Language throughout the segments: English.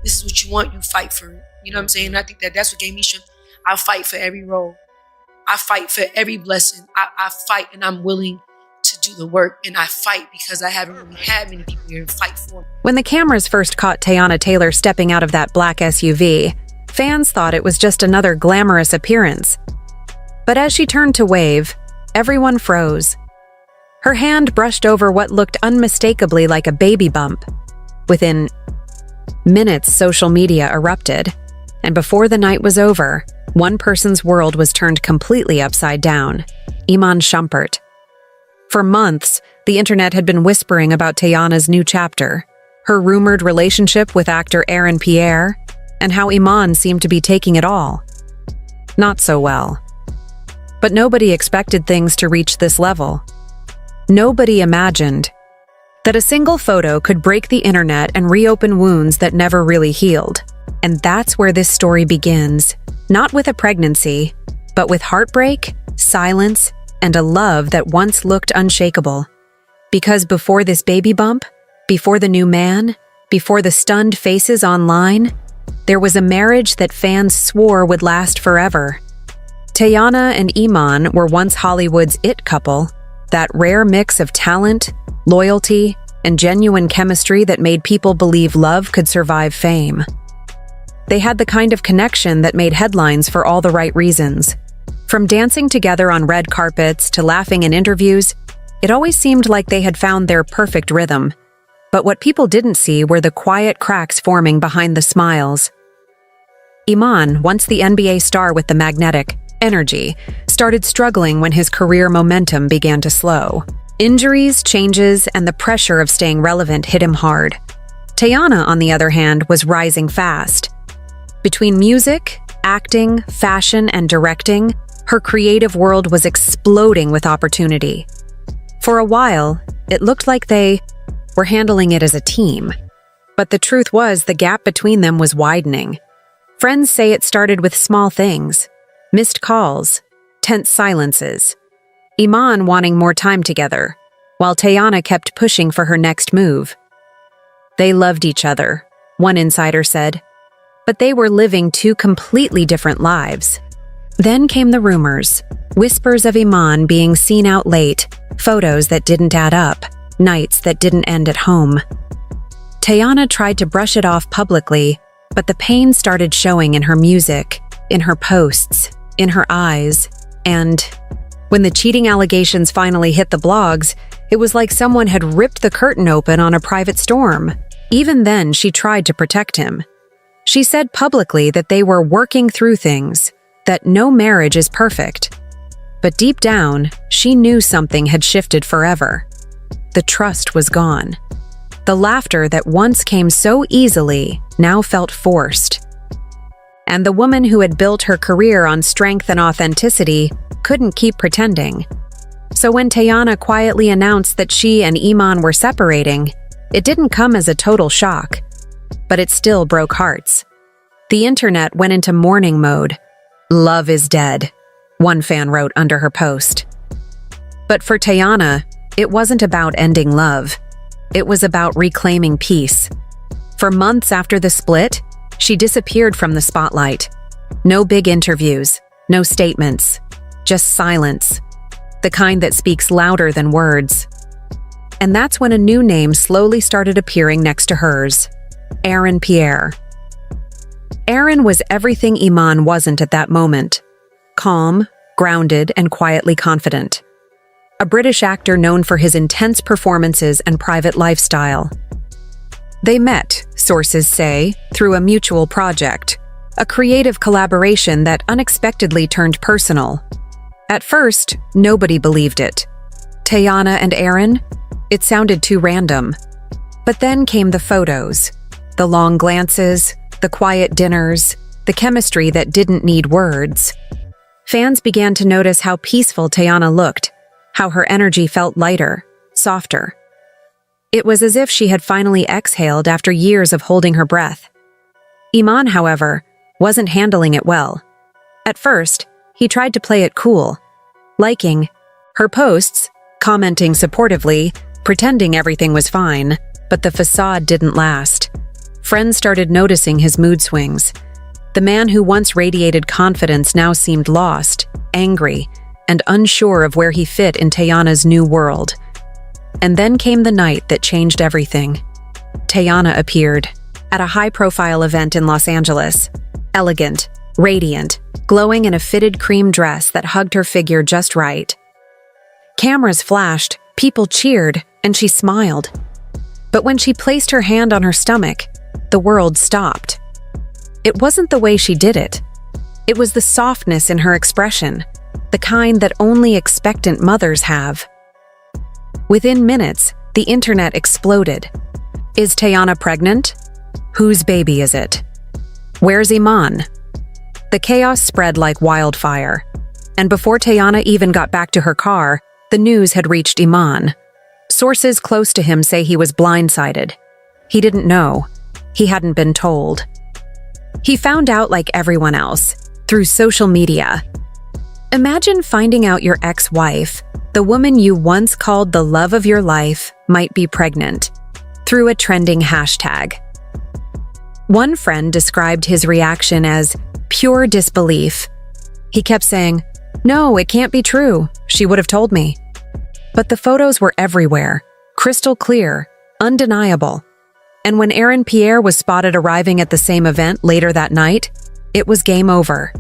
this is what you want, you fight for it. You know what I'm saying? I think that's what gave me strength. I fight for every role. I fight for every blessing. I fight, and I'm willing to do the work, and I fight because I haven't really had many people here to fight for me. When the cameras first caught Teyana Taylor stepping out of that black SUV, fans thought it was just another glamorous appearance. But as she turned to wave, everyone froze. Her hand brushed over what looked unmistakably like a baby bump. Within minutes, social media erupted, and before the night was over, one person's world was turned completely upside down: Iman Shumpert. For months, the internet had been whispering about Teyana's new chapter, her rumored relationship with actor Aaron Pierre, and how Iman seemed to be taking it all. Not so well. But nobody expected things to reach this level. Nobody imagined that a single photo could break the internet and reopen wounds that never really healed. And that's where this story begins, not with a pregnancy, but with heartbreak, silence, and a love that once looked unshakable. Because before this baby bump, before the new man, before the stunned faces online, there was a marriage that fans swore would last forever. Teyana and Iman were once Hollywood's it couple, that rare mix of talent, loyalty, and genuine chemistry that made people believe love could survive fame. They had the kind of connection that made headlines for all the right reasons. From dancing together on red carpets to laughing in interviews, it always seemed like they had found their perfect rhythm. But what people didn't see were the quiet cracks forming behind the smiles. Iman, once the NBA star with the magnetic energy, started struggling when his career momentum began to slow. Injuries, changes, and the pressure of staying relevant hit him hard. Teyana, on the other hand, was rising fast. Between music, acting, fashion, and directing, her creative world was exploding with opportunity. For a while, it looked like they were handling it as a team. But the truth was, the gap between them was widening. Friends say it started with small things: missed calls, tense silences, Iman wanting more time together, while Teyana kept pushing for her next move. They loved each other, one insider said, but they were living two completely different lives. Then came the rumors, whispers of Iman being seen out late, photos that didn't add up, nights that didn't end at home. Teyana tried to brush it off publicly, but the pain started showing in her music, in her posts, in her eyes, and when the cheating allegations finally hit the blogs, it was like someone had ripped the curtain open on a private storm. Even then, she tried to protect him. She said publicly that they were working through things, that no marriage is perfect. But deep down, she knew something had shifted forever. The trust was gone. The laughter that once came so easily now felt forced. And the woman who had built her career on strength and authenticity couldn't keep pretending. So when Teyana quietly announced that she and Iman were separating, it didn't come as a total shock, but it still broke hearts. The internet went into mourning mode. "Love is dead," one fan wrote under her post. But for Teyana, it wasn't about ending love. It was about reclaiming peace. For months after the split, she disappeared from the spotlight. No big interviews, no statements, just silence, the kind that speaks louder than words. And that's when a new name slowly started appearing next to hers: Aaron Pierre. Aaron was everything Iman wasn't at that moment: calm, grounded, and quietly confident. A British actor known for his intense performances and private lifestyle. They met, sources say, through a mutual project, a creative collaboration that unexpectedly turned personal. At first, nobody believed it. Teyana and Aaron? It sounded too random. But then came the photos, the long glances, the quiet dinners, the chemistry that didn't need words. Fans began to notice how peaceful Teyana looked, how her energy felt lighter, softer. It was as if she had finally exhaled after years of holding her breath. Iman, however, wasn't handling it well. At first, he tried to play it cool, liking her posts, commenting supportively, pretending everything was fine, but the facade didn't last. Friends started noticing his mood swings. The man who once radiated confidence now seemed lost, angry, and unsure of where he fit in Teyana's new world. And then came the night that changed everything. Teyana appeared at a high-profile event in Los Angeles. Elegant, radiant, glowing in a fitted cream dress that hugged her figure just right. Cameras flashed, people cheered, and she smiled. But when she placed her hand on her stomach, the world stopped. It wasn't the way she did it. It was the softness in her expression, the kind that only expectant mothers have. Within minutes, the internet exploded. Is Teyana pregnant? Whose baby is it? Where's Iman? The chaos spread like wildfire. And before Teyana even got back to her car, the news had reached Iman. Sources close to him say he was blindsided. He didn't know. He hadn't been told. He found out like everyone else, through social media. Imagine finding out your ex-wife, the woman you once called the love of your life, might be pregnant, through a trending hashtag. One friend described his reaction as pure disbelief. He kept saying, "No, it can't be true. She would have told me." But the photos were everywhere, crystal clear, undeniable. And when Aaron Pierre was spotted arriving at the same event later that night, it was game over.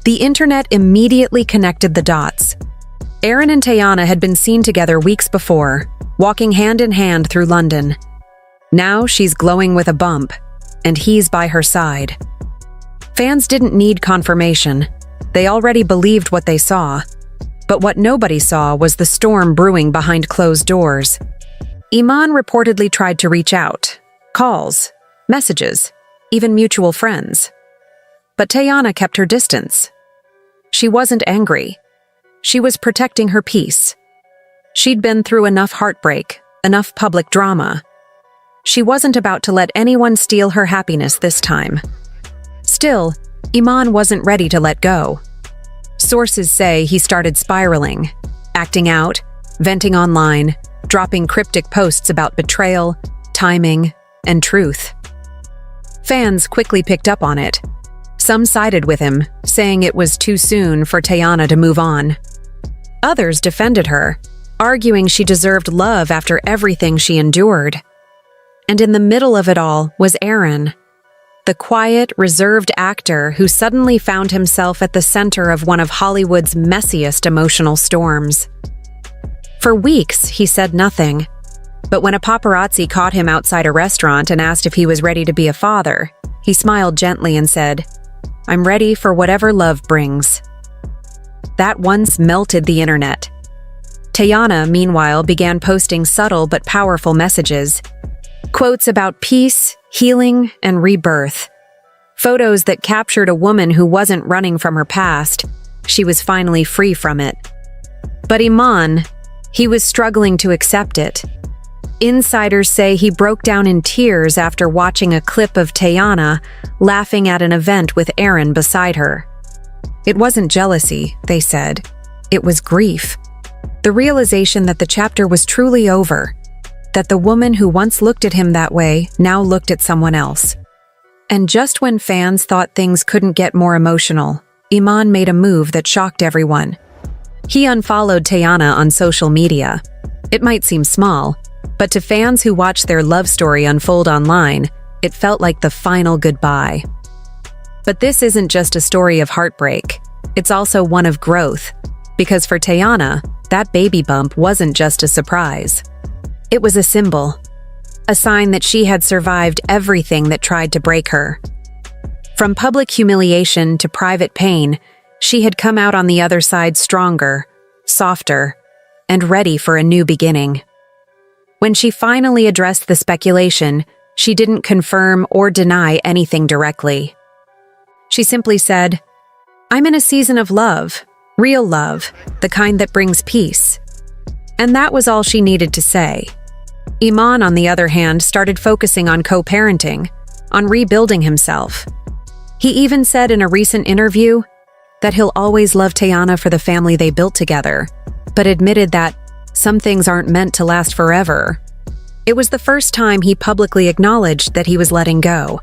The internet immediately connected the dots. Aaron and Teyana had been seen together weeks before, walking hand in hand through London. Now she's glowing with a bump, and he's by her side. Fans didn't need confirmation. They already believed what they saw. But what nobody saw was the storm brewing behind closed doors. Iman reportedly tried to reach out. Calls, messages, even mutual friends. But Teyana kept her distance. She wasn't angry. She was protecting her peace. She'd been through enough heartbreak, enough public drama. She wasn't about to let anyone steal her happiness this time. Still, Iman wasn't ready to let go. Sources say he started spiraling, acting out, venting online, dropping cryptic posts about betrayal, timing, and truth. Fans quickly picked up on it. Some sided with him, saying it was too soon for Teyana to move on. Others defended her, arguing she deserved love after everything she endured. And in the middle of it all was Aaron, the quiet, reserved actor who suddenly found himself at the center of one of Hollywood's messiest emotional storms. For weeks, he said nothing. But when a paparazzi caught him outside a restaurant and asked if he was ready to be a father, he smiled gently and said, "I'm ready for whatever love brings." That once melted the internet. Teyana, meanwhile, began posting subtle but powerful messages. Quotes about peace, healing, and rebirth. Photos that captured a woman who wasn't running from her past. She was finally free from it. But Iman, he was struggling to accept it. Insiders say he broke down in tears after watching a clip of Teyana laughing at an event with Aaron beside her. It wasn't jealousy, they said. It was grief. The realization that the chapter was truly over. That the woman who once looked at him that way now looked at someone else. And just when fans thought things couldn't get more emotional, Iman made a move that shocked everyone. He unfollowed Teyana on social media. It might seem small, but to fans who watched their love story unfold online, it felt like the final goodbye. But this isn't just a story of heartbreak. It's also one of growth. Because for Teyana, that baby bump wasn't just a surprise. It was a symbol, a sign that she had survived everything that tried to break her. From public humiliation to private pain, she had come out on the other side stronger, softer, and ready for a new beginning. When she finally addressed the speculation, she didn't confirm or deny anything directly. She simply said, "I'm in a season of love, real love, the kind that brings peace." And that was all she needed to say. Iman, on the other hand, started focusing on co-parenting, on rebuilding himself. He even said in a recent interview that he'll always love Teyana for the family they built together, but admitted that some things aren't meant to last forever. It was the first time he publicly acknowledged that he was letting go.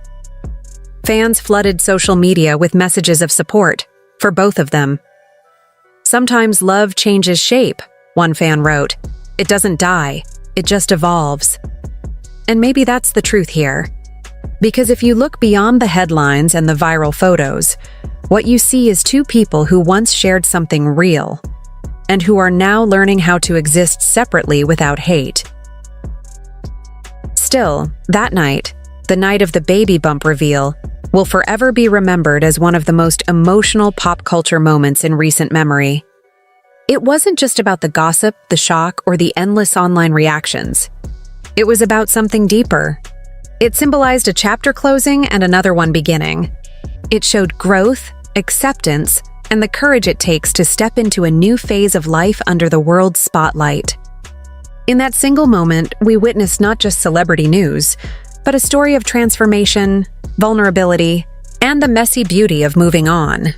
Fans flooded social media with messages of support for both of them. "Sometimes love changes shape," one fan wrote. "It doesn't die, it just evolves." And maybe that's the truth here. Because if you look beyond the headlines and the viral photos, what you see is two people who once shared something real, and who are now learning how to exist separately without hate. Still, that night, the night of the baby bump reveal, will forever be remembered as one of the most emotional pop culture moments in recent memory. It wasn't just about the gossip, the shock, or the endless online reactions. It was about something deeper. It symbolized a chapter closing and another one beginning. It showed growth, acceptance, and the courage it takes to step into a new phase of life under the world's spotlight. In that single moment, we witnessed not just celebrity news, but a story of transformation, vulnerability, and the messy beauty of moving on.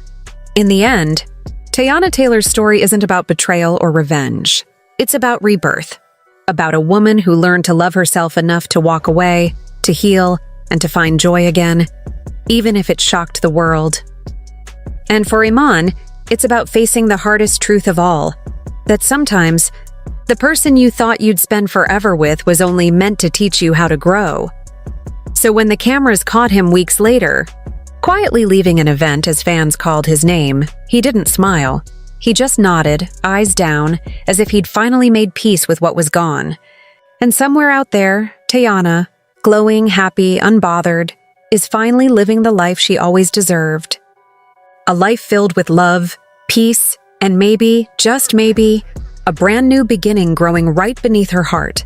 In the end, Teyana Taylor's story isn't about betrayal or revenge. It's about rebirth, about a woman who learned to love herself enough to walk away, to heal, and to find joy again, even if it shocked the world. And for Iman, it's about facing the hardest truth of all, that sometimes the person you thought you'd spend forever with was only meant to teach you how to grow. So when the cameras caught him weeks later, quietly leaving an event as fans called his name, he didn't smile. He just nodded, eyes down, as if he'd finally made peace with what was gone. And somewhere out there, Teyana, glowing, happy, unbothered, is finally living the life she always deserved. A life filled with love, peace, and maybe, just maybe, a brand new beginning growing right beneath her heart.